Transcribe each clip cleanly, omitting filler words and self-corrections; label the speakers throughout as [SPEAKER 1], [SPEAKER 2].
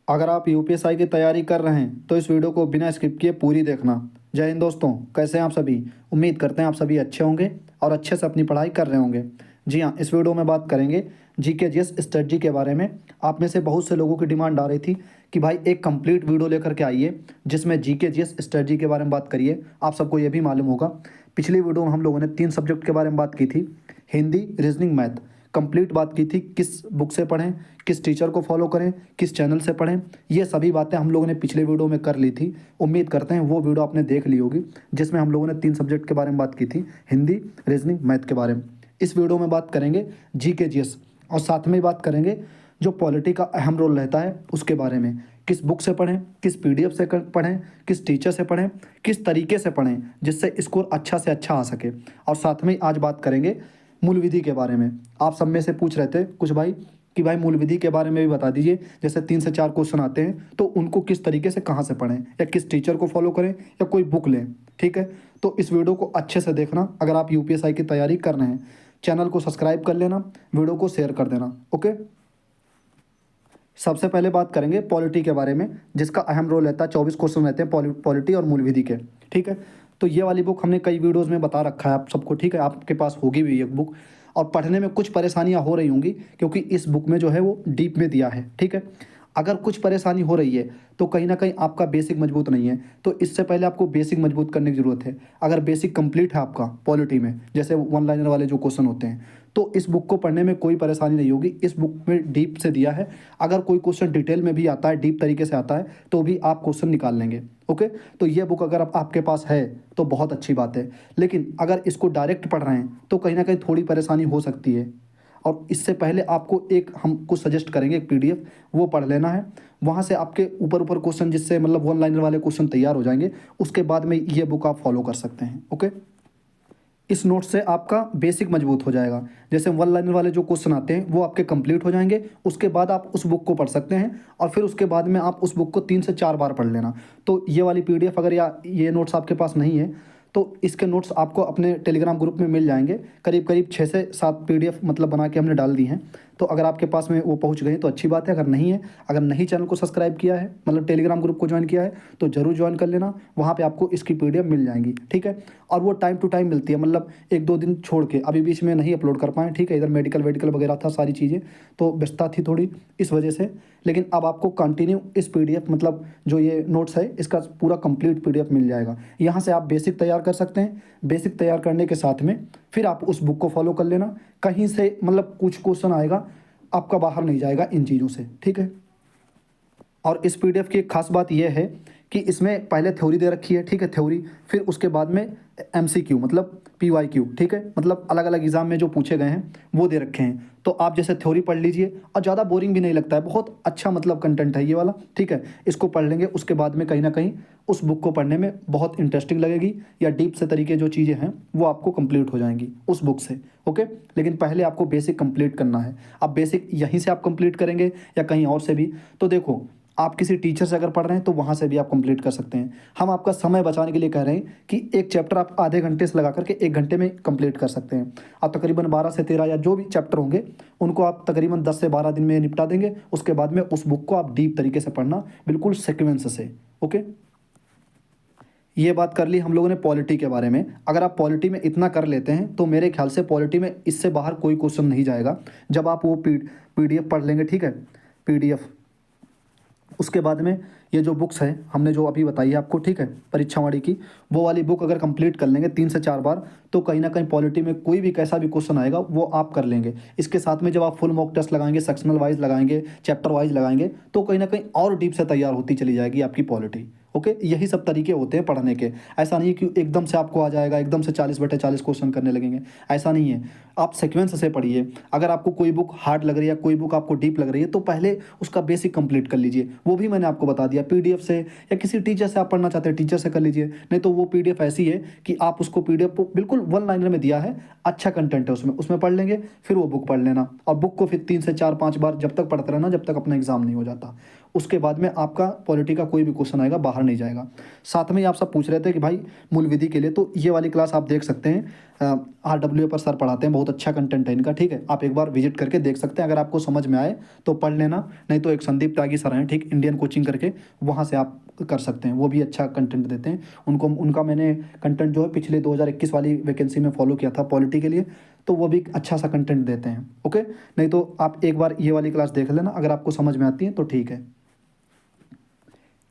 [SPEAKER 1] अगर आप यूपीएसआई की तैयारी कर रहे हैं तो इस वीडियो को बिना स्किप किए पूरी देखना। जय हिंद दोस्तों, कैसे हैं आप सभी। उम्मीद करते हैं आप सभी अच्छे होंगे और अच्छे से अपनी पढ़ाई कर रहे होंगे। जी हाँ, इस वीडियो में बात करेंगे जीके जीएस स्ट्रेटजी के बारे में। आप में से बहुत से लोगों की डिमांड आ रही थी कि भाई एक कंप्लीट वीडियो लेकर के आइए जिसमें जीके जीएस स्ट्रेटजी के बारे में बात करिए। आप सबको ये भी मालूम होगा, पिछली वीडियो में हम लोगों ने 3 सब्जेक्ट के बारे में बात की थी, हिंदी, रीजनिंग, मैथ। कंप्लीट बात की थी किस बुक से पढ़ें, किस टीचर को फॉलो करें, किस चैनल से पढ़ें। ये सभी बातें हम लोगों ने पिछले वीडियो में कर ली थी। उम्मीद करते हैं वो वीडियो आपने देख ली होगी जिसमें हम लोगों ने 3 सब्जेक्ट के बारे में बात की थी, हिंदी, रीजनिंग, मैथ के बारे में। इस वीडियो में बात करेंगे जीके जीएस और साथ में बात करेंगे जो पॉलिटी का अहम रोल रहता है उसके बारे में। किस बुक से पढ़ें, किस पीडीएफ से पढ़ें, किस टीचर से पढ़ें, किस तरीके से पढ़ें जिससे स्कोर अच्छा से अच्छा आ सके। और साथ में आज बात करेंगे मूल विधि के बारे में। आप सब में से पूछ रहे थे कुछ भाई कि भाई मूल विधि के बारे में भी बता दीजिए। जैसे 3 से 4 क्वेश्चन आते हैं तो उनको किस तरीके से कहाँ से पढ़ें या किस टीचर को फॉलो करें या कोई बुक लें। ठीक है, तो इस वीडियो को अच्छे से देखना अगर आप यूपीएसआई की तैयारी कर रहे हैं। चैनल को सब्सक्राइब कर लेना, वीडियो को शेयर कर देना। ओके, सबसे पहले बात करेंगे पॉलिटी के बारे में जिसका अहम रोल रहता है। 24 क्वेश्चन रहते हैं पॉलिटी और मूल विधि के। ठीक है, तो ये वाली बुक हमने कई वीडियोस में बता रखा है आप सबको। ठीक है, आपके पास होगी भी एक बुक और पढ़ने में कुछ परेशानियां हो रही होंगी क्योंकि इस बुक में जो है वो डीप में दिया है। ठीक है, अगर कुछ परेशानी हो रही है तो कहीं ना कहीं आपका बेसिक मजबूत नहीं है, तो इससे पहले आपको बेसिक मजबूत करने की ज़रूरत है। अगर बेसिक कंप्लीट है आपका पॉलिटी में, जैसे वन लाइनर वाले जो क्वेश्चन होते हैं, तो इस बुक को पढ़ने में कोई परेशानी नहीं होगी। इस बुक में डीप से दिया है। अगर कोई क्वेश्चन डिटेल में भी आता है, डीप तरीके से आता है, तो भी आप क्वेश्चन निकाल लेंगे। ओके, तो ये बुक अगर आपके पास है तो बहुत अच्छी बात है। लेकिन अगर इसको डायरेक्ट पढ़ रहे हैं तो कहीं ना कहीं थोड़ी परेशानी हो सकती है। और इससे पहले आपको एक हम कुछ सजेस्ट करेंगे, एक पीडीएफ वो पढ़ लेना है। वहाँ से आपके ऊपर ऊपर क्वेश्चन, जिससे मतलब वन लाइनर वाले क्वेश्चन तैयार हो जाएंगे। उसके बाद में ये बुक आप फॉलो कर सकते हैं। ओके, इस नोट से आपका बेसिक मजबूत हो जाएगा। जैसे वन लाइनर वाले जो क्वेश्चन आते हैं वो आपके कंप्लीट हो जाएंगे। उसके बाद आप उस बुक को पढ़ सकते हैं और फिर उसके बाद में आप उस बुक को 3 से 4 बार पढ़ लेना। तो ये वाली पीडीएफ अगर या ये नोट्स आपके पास नहीं है तो इसके नोट्स आपको अपने टेलीग्राम ग्रुप में मिल जाएंगे। करीब करीब 6 से 7 पीडीएफ मतलब बना के हमने डाल दी हैं। तो अगर आपके पास में वो पहुंच गए तो अच्छी बात है। अगर नहीं है, अगर नहीं चैनल को सब्सक्राइब किया है, मतलब टेलीग्राम ग्रुप को ज्वाइन किया है, तो जरूर ज्वाइन कर लेना। वहाँ पे आपको इसकी पीडीएफ मिल जाएंगी। ठीक है, और वो टाइम टू टाइम मिलती है, मतलब 1-2 दिन छोड़ के। अभी बीच में नहीं अपलोड कर पाए, ठीक है, इधर मेडिकल वेडिकल वगैरह था, सारी चीज़ें तो व्यस्तता थी थोड़ी, इस वजह से। लेकिन अब आपको कंटिन्यू इस पीडीएफ मतलब जो ये नोट्स है इसका पूरा कंप्लीट पीडीएफ मिल जाएगा। यहाँ से आप बेसिक तैयार कर सकते हैं। बेसिक तैयार करने के साथ में फिर आप उस बुक को फॉलो कर लेना। कहीं से मतलब कुछ क्वेश्चन आएगा, आपका बाहर नहीं जाएगा इन चीज़ों से। ठीक है, और इस पीडीएफ की एक खास बात यह है कि इसमें पहले थ्योरी दे रखी है। ठीक है, थ्योरी, फिर उसके बाद में एमसीक्यू मतलब पीवाईक्यू। ठीक है, मतलब अलग अलग एग्जाम में जो पूछे गए हैं वो दे रखे हैं। तो आप जैसे थ्योरी पढ़ लीजिए और ज़्यादा बोरिंग भी नहीं लगता है, बहुत अच्छा मतलब कंटेंट है ये वाला। ठीक है, इसको पढ़ लेंगे, उसके बाद में कहीं ना कहीं उस बुक को पढ़ने में बहुत इंटरेस्टिंग लगेगी या डीप से तरीके जो चीज़ें हैं वो आपको कंप्लीट हो जाएंगी उस बुक से। ओके, लेकिन पहले आपको बेसिक कंप्लीट करना है। अब बेसिक यहीं से आप कंप्लीट करेंगे या कहीं और से भी, तो देखो आप किसी टीचर से अगर पढ़ रहे हैं तो वहाँ से भी आप कंप्लीट कर सकते हैं। हम आपका समय बचाने के लिए कह रहे हैं कि एक चैप्टर आप आधे घंटे से लगा करके 1 घंटे में कंप्लीट कर सकते हैं। आप तकरीबन 12 से 13 या जो भी चैप्टर होंगे उनको आप तकरीबन 10 से 12 दिन में निपटा देंगे। उसके बाद में उस बुक को आप डीप तरीके से पढ़ना, बिल्कुल सिक्वेंस से। ओके, ये बात कर ली हम लोगों ने पॉलिटी के बारे में। अगर आप पॉलिटी में इतना कर लेते हैं तो मेरे ख्याल से पॉलिटी में इससे बाहर कोई क्वेश्चन नहीं जाएगा जब आप वो पीडीएफ पढ़ लेंगे। ठीक है, पीडीएफ, उसके बाद में ये जो बुक्स है हमने जो अभी बताई है आपको, ठीक है, परीक्षावाड़ी की, वो वाली बुक अगर कंप्लीट कर लेंगे 3 से 4 बार तो कहीं ना कहीं पॉलिटी में कोई भी कैसा भी क्वेश्चन आएगा वो आप कर लेंगे। इसके साथ में जब आप फुल मॉक टेस्ट लगाएंगे, सेक्शनल वाइज लगाएंगे, चैप्टर वाइज लगाएंगे, तो कहीं ना कहीं और डीप से तैयार होती चली जाएगी आपकी पॉलिटी। ओके, यही सब तरीके होते हैं पढ़ने के। ऐसा नहीं है कि एकदम से आपको आ जाएगा, एकदम से 40/40 क्वेश्चन करने लगेंगे, ऐसा नहीं है। आप सीक्वेंस से पढ़िए। अगर आपको कोई बुक हार्ड लग रही है, कोई बुक आपको डीप लग रही है, तो पहले उसका बेसिक कंप्लीट कर लीजिए। वो भी मैंने आपको बता दिया, पीडीएफ से या किसी टीचर से आप पढ़ना चाहते हैं टीचर से कर लीजिए। नहीं तो वो पीडीएफ ऐसी है कि आप उसको पीडीएफ को बिल्कुल वन लाइनर में दिया है, अच्छा कंटेंट है उसमें, उसमें पढ़ लेंगे, फिर वो बुक पढ़ लेना। और बुक को फिर 3 से 4-5 बार जब तक पढ़ते रहना जब तक अपना एग्जाम नहीं हो जाता। उसके बाद में आपका पॉलिटी का कोई भी क्वेश्चन आएगा बाहर नहीं जाएगा। साथ में ही आप सब पूछ रहे थे कि भाई मूल विधि के लिए, तो ये वाली क्लास आप देख सकते हैं, RWA पर सर पढ़ाते हैं, बहुत अच्छा कंटेंट है इनका, ठीक है। आप एक बार विजिट करके देख सकते हैं, अगर आपको समझ में आए तो पढ़ लेना, नहीं तो एक संदीप त्यागी सर हैं, ठीक, इंडियन कोचिंग करके, वहाँ से आप कर सकते हैं, वो भी अच्छा कंटेंट देते हैं। उनका मैंने कंटेंट जो है पिछले 2021 वाली वैकेंसी में फॉलो किया था पॉलिटी के लिए, तो वो भी अच्छा सा कंटेंट देते हैं, ओके। नहीं तो आप एक बार ये वाली क्लास देख लेना, अगर आपको समझ में आती है तो ठीक है।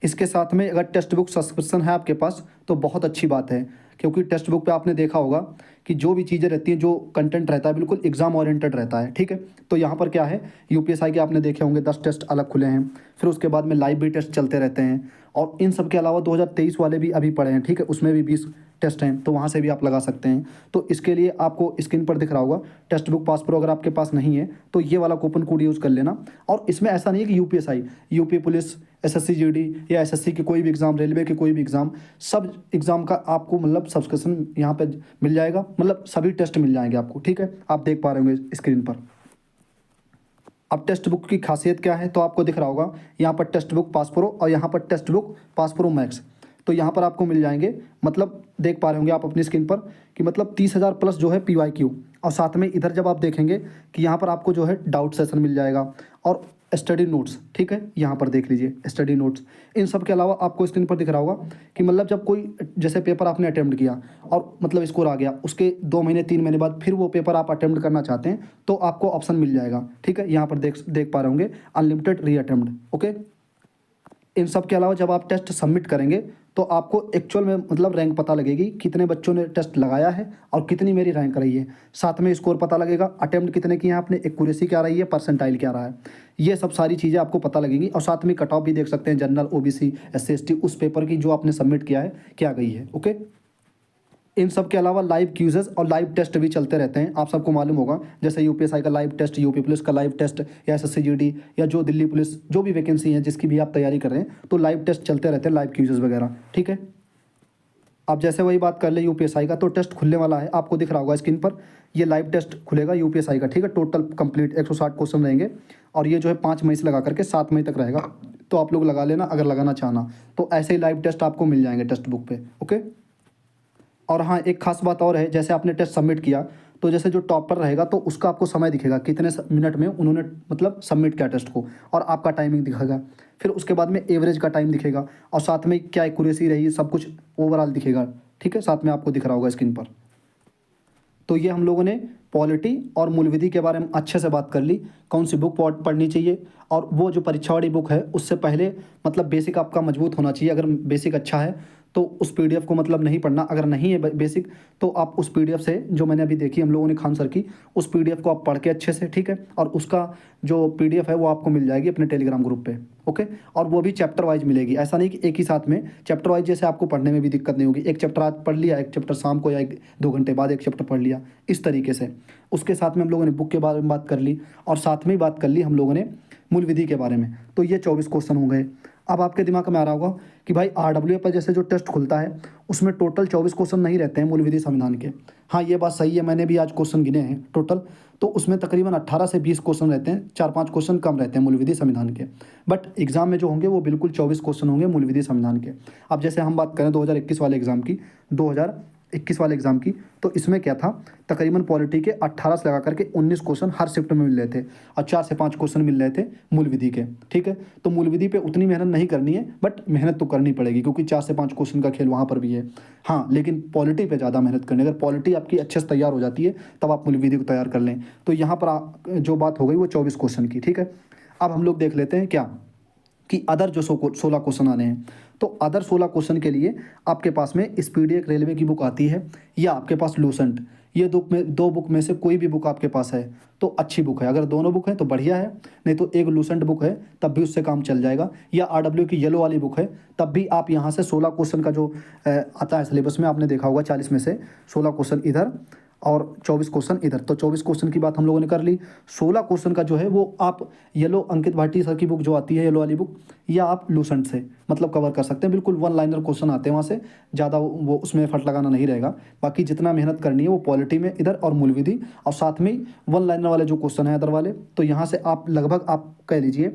[SPEAKER 1] इसके साथ में अगर टेक्स्ट बुक सब्सक्रिप्शन है आपके पास तो बहुत अच्छी बात है, क्योंकि टेक्स्ट बुक पे आपने देखा होगा कि जो भी चीज़ें रहती हैं, जो कंटेंट रहता है बिल्कुल एग्जाम ओरिएंटेड रहता है, ठीक है। तो यहाँ पर क्या है, यूपीएसआई के आपने देखे होंगे 10 टेस्ट अलग खुले हैं, फिर उसके बाद में लाइव भी टेस्ट चलते रहते हैं, और इन सब के अलावा 2023 वाले भी अभी पड़े हैं, ठीक है, उसमें भी 20 टेस्ट हैं, तो वहाँ से भी आप लगा सकते हैं। तो इसके लिए आपको स्क्रीन पर दिख रहा होगा टेक्स्ट बुक पास प्रो, अगर आपके पास नहीं है तो ये वाला कूपन कोड यूज़ कर लेना। और इसमें ऐसा नहीं है कि UPSI, UP police, SSC GD या एसएससी की कोई भी एग्ज़ाम, रेलवे की कोई भी एग्ज़ाम, सब एग्ज़ाम का आपको मतलब सब्सक्रिप्शन यहाँ पे मिल जाएगा, मतलब सभी टेस्ट मिल जाएंगे आपको, ठीक है। आप देख पा रहे होंगे स्क्रीन पर। अब टेक्स्ट बुक की खासियत क्या है, तो आपको दिख रहा होगा यहाँ पर टेक्स्ट बुक पास प्रो और यहाँ पर text book pass pro max, तो यहाँ पर आपको मिल जाएंगे, मतलब देख पा रहे होंगे आप अपनी स्क्रीन पर कि मतलब 30,000 प्लस जो है PYQ, और साथ में इधर जब आप देखेंगे कि यहाँ पर आपको जो है डाउट सेशन मिल जाएगा और स्टडी नोट्स, ठीक है, यहाँ पर देख लीजिए स्टडी नोट्स। इन सब के अलावा आपको स्क्रीन पर दिख रहा होगा कि मतलब जब कोई जैसे पेपर आपने अटेम्प्ट किया और मतलब स्कोर आ गया, उसके 2 महीने 3 महीने बाद फिर वो पेपर आप अटेम्प्ट करना चाहते हैं तो आपको ऑप्शन मिल जाएगा, ठीक है। यहाँ पर देख पा रहे होंगे अनलिमिटेड री अटेम्प्ट, ओके। इन सब के अलावा जब आप टेस्ट सबमिट करेंगे तो आपको एक्चुअल में मतलब रैंक पता लगेगी, कितने बच्चों ने टेस्ट लगाया है और कितनी मेरी रैंक रही है। साथ में स्कोर पता लगेगा, अटेम्प्ट कितने किए हैं आपने, एक्यूरेसी क्या रही है, परसेंटाइल क्या रहा है, ये सब सारी चीज़ें आपको पता लगेंगी। और साथ में कट ऑफ भी देख सकते हैं, जनरल, OBC, SC ST उस पेपर की जो आपने सबमिट किया है क्या गई है, ओके। इन सब के अलावा लाइव क्यूजेस और लाइव टेस्ट भी चलते रहते हैं, आप सबको मालूम होगा, जैसे यूपीएसआई का लाइव टेस्ट, यूपी पुलिस का लाइव टेस्ट, या एसएससी जीडी, या जो दिल्ली पुलिस, जो भी वैकेंसी है जिसकी भी आप तैयारी कर रहे हैं, तो लाइव टेस्ट चलते रहते हैं, लाइव क्यूजेस वगैरह, ठीक है। अब जैसे वही बात कर ले यूपीएसआई का, तो टेस्ट खुलने वाला है, आपको दिख रहा होगा स्क्रीन पर, ये लाइव टेस्ट खुलेगा यूपीएसआई का, ठीक है। टोटल कंप्लीट 160 क्वेश्चन रहेंगे, और ये जो है 5 मई से लगा करके 7 मई तक रहेगा, तो आप लोग लगा लेना अगर लगाना चाहना, तो ऐसे ही लाइव टेस्ट आपको मिल जाएंगे टेक्स्ट बुक पे, ओके। और हाँ, एक खास बात और है, जैसे आपने टेस्ट सबमिट किया तो जैसे जो टॉपर रहेगा तो उसका आपको समय दिखेगा, कितने मिनट में उन्होंने मतलब सबमिट किया टेस्ट को, और आपका टाइमिंग दिखेगा। फिर उसके बाद में एवरेज का टाइम दिखेगा, और साथ में क्या एक्यूरेसी रही, सब कुछ ओवरऑल दिखेगा, ठीक है, साथ में आपको दिख रहा होगा स्क्रीन पर। तो ये हम लोगों ने पॉलिटी और मूल विधि के बारे में अच्छे से बात कर ली, कौन सी बुक पढ़नी चाहिए, और वो जो परीक्षा वाली बुक है उससे पहले मतलब बेसिक आपका मजबूत होना चाहिए। अगर बेसिक अच्छा है तो उस PDF को मतलब नहीं पढ़ना, अगर नहीं है बेसिक तो आप उस PDF से, जो मैंने अभी देखी हम लोगों ने खान सर की, उस PDF को आप पढ़ के अच्छे से, ठीक है, और उसका जो PDF है वो आपको मिल जाएगी अपने टेलीग्राम ग्रुप पे, ओके। और वो भी चैप्टर वाइज मिलेगी, ऐसा नहीं कि एक ही साथ में, चैप्टर वाइज, जैसे आपको पढ़ने में भी दिक्कत नहीं होगी, एक चैप्टर आज पढ़ लिया, एक चैप्टर शाम को, या 1-2 घंटे बाद एक चैप्टर पढ़ लिया, इस तरीके से। उसके साथ में हम लोगों ने बुक के बारे में बात कर ली, और साथ में ही बात कर ली हम लोगों ने मूल विधि के बारे में। तो ये 24 क्वेश्चन हो गए। अब आपके दिमाग में आ रहा होगा कि भाई RWA पर जैसे जो टेस्ट खुलता है उसमें टोटल 24 क्वेश्चन नहीं रहते हैं मूल विधि संविधान के। हाँ, ये बात सही है, मैंने भी आज क्वेश्चन गिने हैं टोटल, तो उसमें तकरीबन 18 से 20 क्वेश्चन रहते हैं, 4-5 क्वेश्चन कम रहते हैं मूल विधि संविधान के। बट एग्जाम में जो होंगे वो बिल्कुल 24 क्वेश्चन होंगे मूल विधि संविधान के। अब जैसे हम बात करें 2021 वाले एग्ज़ाम की, 2021 वाले एग्ज़ाम की, तो इसमें क्या था, तकरीबन पॉलिटी के 18 से लगा करके 19 क्वेश्चन हर शिफ्ट में मिल रहे थे, और 4 से 5 क्वेश्चन मिल रहे थे मूल विधि के, ठीक है। तो मूल विधि पे उतनी मेहनत नहीं करनी है, बट मेहनत तो करनी पड़ेगी, क्योंकि 4 से 5 क्वेश्चन का खेल वहाँ पर भी है। हाँ, लेकिन पॉलिटी पे ज़्यादा मेहनत करनी है। अगर पॉलिटी आपकी अच्छे से तैयार हो जाती है तब आप मूल विधि को तैयार कर लें। तो यहाँ पर जो बात हो गई वो 24 क्वेश्चन की, ठीक है। अब हम लोग देख लेते हैं क्या कि अदर जो 16 क्वेश्चन आने हैं, तो अदर 16 क्वेश्चन के लिए आपके पास में स्पीडी एक रेलवे की बुक आती है, या आपके पास लूसेंट, ये दो बुक में से कोई भी बुक आपके पास है तो अच्छी बुक है। अगर दोनों बुक हैं तो बढ़िया है, नहीं तो एक लूसेंट बुक है तब भी उससे काम चल जाएगा, या RW की येलो वाली बुक है तब भी आप यहाँ से 16 क्वेश्चन का जो आता है सिलेबस में, आपने देखा होगा 40 में से 16 क्वेश्चन इधर और 24 क्वेश्चन इधर। तो 24 क्वेश्चन की बात हम लोगों ने कर ली। 16 क्वेश्चन का जो है वो आप येलो अंकित भाटी सर की बुक जो आती है येलो वाली बुक, या आप लूसेंट से मतलब कवर कर सकते हैं। बिल्कुल 1 लाइनर क्वेश्चन आते हैं वहाँ से, ज़्यादा वो उसमें एफर्ट लगाना नहीं रहेगा। बाकी जितना मेहनत करनी है वो पॉलिटी में इधर और मूल विधि, और साथ में 1 लाइनर वाले जो क्वेश्चन है अदर वाले, तो यहाँ से आप लगभग आप कह लीजिए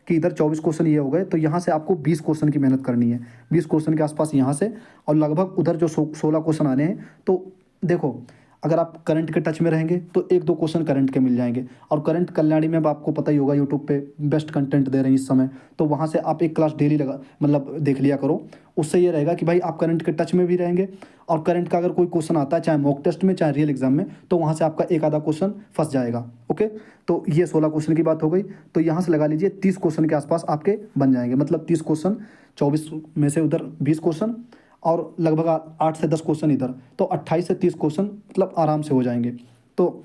[SPEAKER 1] कि इधर 24 क्वेश्चन ये हो गए, तो यहाँ से आपको 20 क्वेश्चन की मेहनत करनी है, 20 क्वेश्चन के आसपास यहाँ से, और लगभग उधर जो 16 क्वेश्चन आने हैं। तो देखो, अगर आप करंट के टच में रहेंगे तो एक दो क्वेश्चन करंट के मिल जाएंगे, और करंट कल्याणी में अब आपको पता ही होगा यूट्यूब पे बेस्ट कंटेंट दे रहे हैं इस समय, तो वहाँ से आप एक क्लास डेली लगा मतलब देख लिया करो। उससे ये रहेगा कि भाई आप करंट के टच में भी रहेंगे, और करंट का अगर कोई क्वेश्चन आता है चाहे मॉक टेस्ट में चाहे रियल एग्जाम में, तो वहाँ से आपका एक आधा क्वेश्चन फंस जाएगा। ओके, तो ये 16 क्वेश्चन की बात हो गई। तो यहाँ से लगा लीजिए 30 क्वेश्चन के आसपास आपके बन जाएंगे, मतलब 30 क्वेश्चन, 24 में से उधर 20 क्वेश्चन, और लगभग 8 से 10 क्वेश्चन इधर, तो 28 से 30 क्वेश्चन मतलब आराम से हो जाएंगे। तो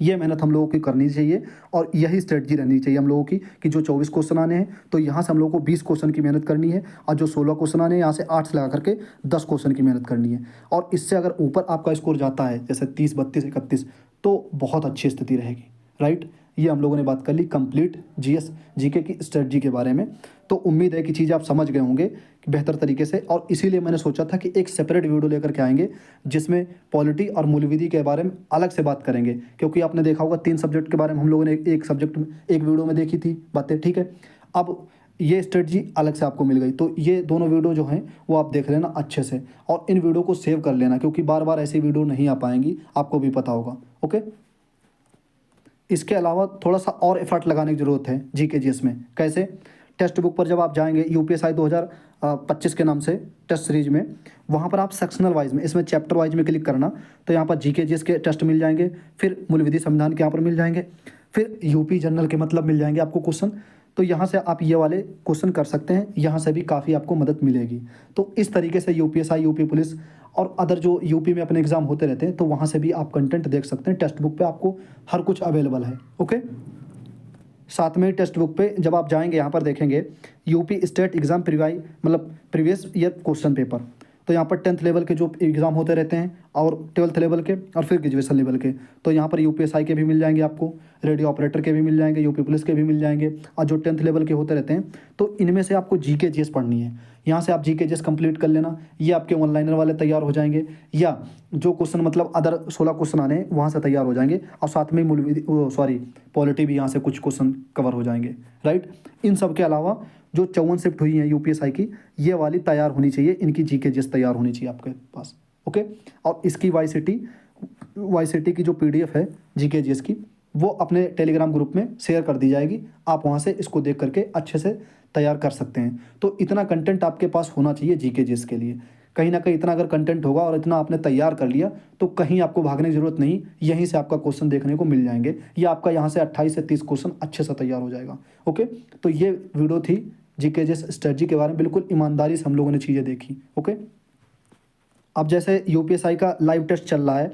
[SPEAKER 1] ये मेहनत हम लोगों की करनी चाहिए, और यही स्ट्रेटजी रहनी चाहिए हम लोगों की कि जो 24 क्वेश्चन आने हैं तो यहाँ से हम लोगों को 20 क्वेश्चन की मेहनत करनी है, और जो 16 क्वेश्चन आने हैं यहाँ से 8 से लगा करके 10 क्वेश्चन की मेहनत करनी है। और इससे अगर ऊपर आपका स्कोर जाता है जैसे 30, 32, 31, तो बहुत अच्छी स्थिति रहेगी। राइट, ये हम लोगों ने बात कर ली कंप्लीट जीएस जीके की स्ट्रेटजी के बारे में। तो उम्मीद है कि चीज़ें आप समझ गए होंगे बेहतर तरीके से, और इसीलिए मैंने सोचा था कि एक सेपरेट वीडियो लेकर के आएंगे जिसमें पॉलिटी और मूल विधि के बारे में अलग से बात करेंगे, क्योंकि आपने देखा होगा 3 सब्जेक्ट के बारे में हम लोगों ने एक सब्जेक्ट में एक वीडियो में देखी थी बातें। ठीक है, अब ये स्ट्रेटजी अलग से आपको मिल गई, तो ये दोनों वीडियो जो हैं वो आप देख लेना अच्छे से, और इन वीडियो को सेव कर लेना, क्योंकि बार बार ऐसी वीडियो नहीं आ पाएंगी, आपको भी पता होगा। ओके, इसके अलावा थोड़ा सा और एफर्ट लगाने की ज़रूरत है जीके जीएस में। कैसे? टेक्स्ट बुक पर जब आप जाएंगे यूपीएसआई 2025 के नाम से टेस्ट सीरीज में, वहाँ पर आप सेक्शनल वाइज में, इसमें चैप्टर वाइज में क्लिक करना, तो यहाँ पर जीके जीएस के टेस्ट मिल जाएंगे, फिर मूल विधि संविधान के यहाँ पर मिल जाएंगे, फिर यूपी जनरल के मतलब मिल जाएंगे आपको क्वेश्चन। तो यहाँ से आप ये वाले क्वेश्चन कर सकते हैं, यहाँ से भी काफ़ी आपको मदद मिलेगी। तो इस तरीके से यूपीएसआई, यूपी पुलिस और अदर जो यूपी में अपने एग्जाम होते रहते हैं, तो वहाँ से भी आप कंटेंट देख सकते हैं। टेक्स्ट बुक पे आपको हर कुछ अवेलेबल है। ओके, साथ में टेक्स्ट बुक पे जब आप जाएंगे यहाँ पर देखेंगे यूपी स्टेट एग्ज़ाम मतलब प्रीवियस ईयर क्वेश्चन पेपर, तो यहाँ पर 10th लेवल के जो एग्ज़ाम होते रहते हैं, और 12th लेवल के, और फिर ग्रेजुएशन लेवल के, तो यहाँ पर यूपीएसआई के भी मिल जाएंगे आपको, रेडियो ऑपरेटर के भी मिल जाएंगे, यूपी पुलिस के भी मिल जाएंगे, और जो 10th लेवल के होते रहते हैं, तो इनमें से आपको जीके जीएस पढ़नी है। यहाँ से आप जीके जीएस कंप्लीट कर लेना, ये आपके ऑनलाइनर वाले तैयार हो जाएंगे, या जो क्वेश्चन मतलब अदर 16 क्वेश्चन आने हैं वहाँ से तैयार हो जाएंगे, और साथ में पॉलिटी भी यहाँ से कुछ क्वेश्चन कवर हो जाएंगे। राइट, इन सब के अलावा जो 54 शिफ्ट हुई हैं यूपीएसआई की, ये वाली तैयार होनी चाहिए, इनकी जीके जीएस तैयार होनी चाहिए आपके पास। ओके, और इसकी वाईसीटी की जो पीडीएफ है जीके जीएस की, वो अपने टेलीग्राम ग्रुप में शेयर कर दी जाएगी, आप वहाँ से इसको देख करके अच्छे से तैयार कर सकते हैं। तो इतना कंटेंट आपके पास होना चाहिए जीके जीएस के लिए। कहीं ना कहीं इतना अगर कंटेंट होगा और इतना आपने तैयार कर लिया, तो कहीं आपको भागने की जरूरत नहीं, यहीं से आपका क्वेश्चन देखने को मिल जाएंगे, या आपका यहाँ से 28 से 30 क्वेश्चन अच्छे से तैयार हो जाएगा। ओके, तो ये वीडियो थी जीके जीएस स्ट्रेटजी के बारे में, बिल्कुल ईमानदारी से हम लोगों ने चीज़ें देखी। ओके, अब जैसे यूपीएसआई का लाइव टेस्ट चल रहा है,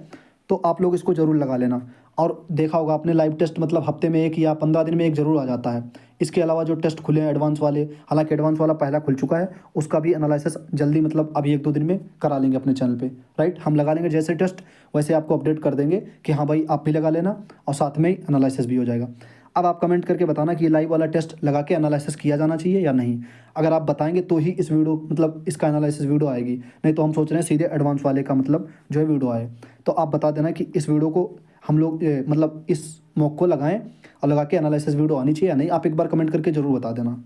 [SPEAKER 1] तो आप लोग इसको ज़रूर लगा लेना। और देखा होगा आपने लाइव टेस्ट मतलब हफ्ते में एक या 15 दिन में एक ज़रूर आ जाता है। इसके अलावा जो टेस्ट खुले हैं एडवांस वाले, हालांकि एडवांस वाला पहला खुल चुका है, उसका भी एनालिसिस जल्दी मतलब अभी 1-2 दिन में करा लेंगे अपने चैनल पे। राइट, हम लगा लेंगे जैसे टेस्ट, वैसे आपको अपडेट कर देंगे कि हाँ भाई आप भी लगा लेना, और साथ में ही एनालिसिस भी हो जाएगा। अब आप कमेंट करके बताना कि ये लाइव वाला टेस्ट लगा के एनालिसिस किया जाना चाहिए या नहीं। अगर आप बताएंगे तो ही इस वीडियो मतलब इसका एनालिसिस वीडियो आएगी, नहीं तो हम सोच रहे हैं सीधे एडवांस वाले का मतलब जो है वीडियो आए। तो आप बता देना कि इस वीडियो को हम लोग मतलब इस मॉक को लगाएं, और लगा के एनालिसिस वीडियो आनी चाहिए या नहीं, आप एक बार कमेंट करके ज़रूर बता देना।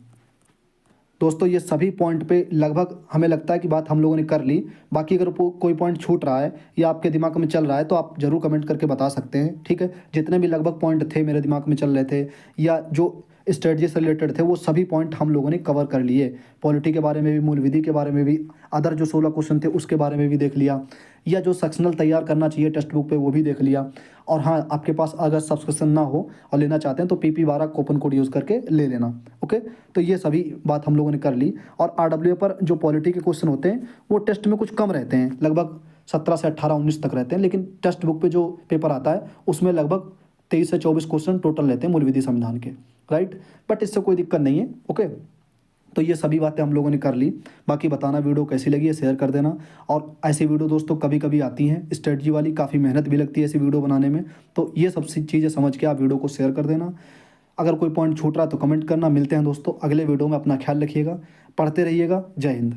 [SPEAKER 1] दोस्तों, ये सभी पॉइंट पे लगभग हमें लगता है कि बात हम लोगों ने कर ली। बाकी अगर कोई पॉइंट छूट रहा है या आपके दिमाग में चल रहा है, तो आप ज़रूर कमेंट करके बता सकते हैं। ठीक है, जितने भी लगभग पॉइंट थे मेरे दिमाग में चल रहे थे, या जो स्ट्रेटजी से रिलेटेड थे, वो सभी पॉइंट हम लोगों ने कवर कर लिए। पॉलिटी के बारे में भी, मूल विधि के बारे में भी, अदर जो 16 क्वेश्चन थे उसके बारे में भी देख लिया, या जो सेक्शनल तैयार करना चाहिए टेक्स्ट बुक पे वो भी देख लिया। और हाँ, आपके पास अगर सब्सक्रिप्शन ना हो और लेना चाहते हैं तो PP12 कूपन कोड यूज़ करके ले लेना। ओके, तो ये सभी बात हम लोगों ने कर ली। और RWA पर जो पॉलिटी के क्वेश्चन होते हैं वो टेस्ट में कुछ कम रहते हैं, लगभग 17 से 18, 19 तक रहते हैं, लेकिन टेक्स्ट बुक पे जो पेपर आता है उसमें लगभग 23 से 24 क्वेश्चन टोटल रहते हैं मूल विधि संविधान के। राइट, बट इससे कोई दिक्कत नहीं है। ओके, तो ये सभी बातें हम लोगों ने कर ली। बाकी बताना वीडियो कैसी लगी है, शेयर कर देना। और ऐसी वीडियो दोस्तों कभी कभी आती हैं स्ट्रेटजी वाली, काफ़ी मेहनत भी लगती है ऐसी वीडियो बनाने में, तो ये सब चीज़ें समझ के आप वीडियो को शेयर कर देना। अगर कोई पॉइंट छूट रहा है तो कमेंट करना। मिलते हैं दोस्तों अगले वीडियो में, अपना ख्याल रखिएगा, पढ़ते रहिएगा। जय हिंद।